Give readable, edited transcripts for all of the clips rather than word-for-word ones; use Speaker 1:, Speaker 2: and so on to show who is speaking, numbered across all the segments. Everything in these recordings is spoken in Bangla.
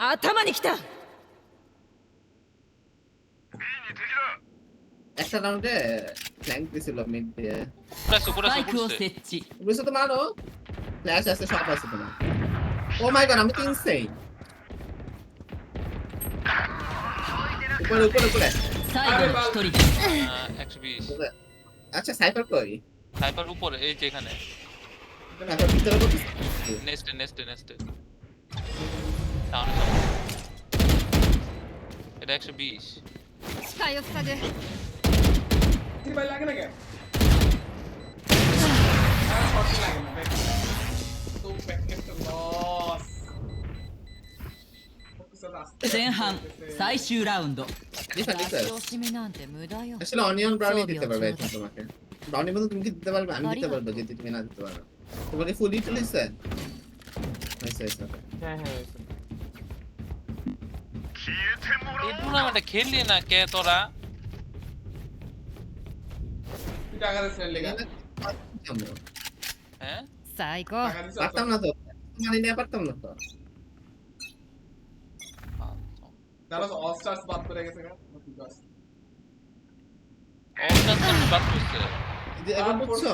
Speaker 1: 頭に来た。
Speaker 2: একটা রাউন্ডে ফ্ল্যাঙ্ক দিছিল মিড দিয়ে
Speaker 3: পুরাছো
Speaker 1: スパ
Speaker 3: পুরাছো
Speaker 1: イクを
Speaker 3: পুরছে
Speaker 1: 設置。
Speaker 2: বুঝছো তো মারো ফ্ল্যাশ আছে সব আছে তোমার ও মাই গড আমি তো ইনসেইন উপরে উপরে উপরে
Speaker 1: 最後の一人だ。
Speaker 3: 120
Speaker 2: আচ্ছা সাইফার কই
Speaker 3: সাইপার উপরে এই যে এখানে
Speaker 2: সাইফার ভিতরে কত
Speaker 3: নেক্সট ডাউন এটা 120
Speaker 1: 視界を塞ぐ。
Speaker 4: ভাই লাগে না কেন আর শর্ট লাগে না ভাই তো প্যাকেট তো লস
Speaker 1: 前半最終ラウンド。
Speaker 2: ডিফেন্ড
Speaker 1: 出し惜しみなんて無駄よ。
Speaker 2: আসলে অনিয়ন ব্রাউনি দিতে পারবে এখন তোমাকে ব্রাউনি বন্ধু তুমি কি দিতে পারবে আমি দিতে পারবো যদি তুমি না দিতে পারো তোমার ফুল ইট লিসে নাইস
Speaker 5: হ্যাঁ হ্যাঁ
Speaker 3: এই টুর্নামেন্টে খেললি না কে তোরা
Speaker 4: তুই টাকা দিছিস লেগা
Speaker 3: হ্যাঁ
Speaker 1: 最高。
Speaker 4: টাকা দিছিস
Speaker 2: পারতাম না তো মানে নিয়ে পারতাম না তো
Speaker 4: তারা অল স্টারস বাদ করে গেছে গা
Speaker 3: অনলাইন তো বাদ করছে
Speaker 2: এবার বুঝছো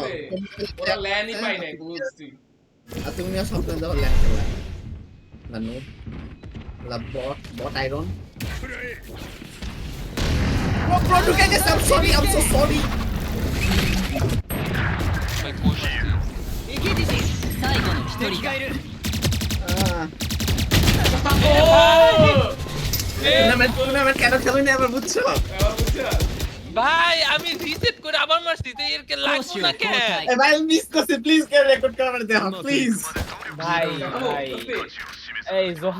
Speaker 4: ওরা ল্যান্ডই পাই নাই বুঝছি
Speaker 2: আর তুমি আর স্বপ্ন দাও ল্যান্ড খেলা লানু লা বট আয়রন Bro, ঢুকে গেছে I'm so sorry
Speaker 3: ভাই কই মারছি
Speaker 1: 最後の一人だ。
Speaker 2: টুর্নামেন্ট কেন খেলি না এবার বুঝছো
Speaker 4: এবার বুঝছিস
Speaker 3: ভাই আমি রিসেট করে আবার মারছি তো এর কে লাগবো না কে
Speaker 2: এ ভাই মিস করছি প্লিজ কে রেকর্ড করে দাও প্লিজ
Speaker 5: ভাই ভাই এই জোহা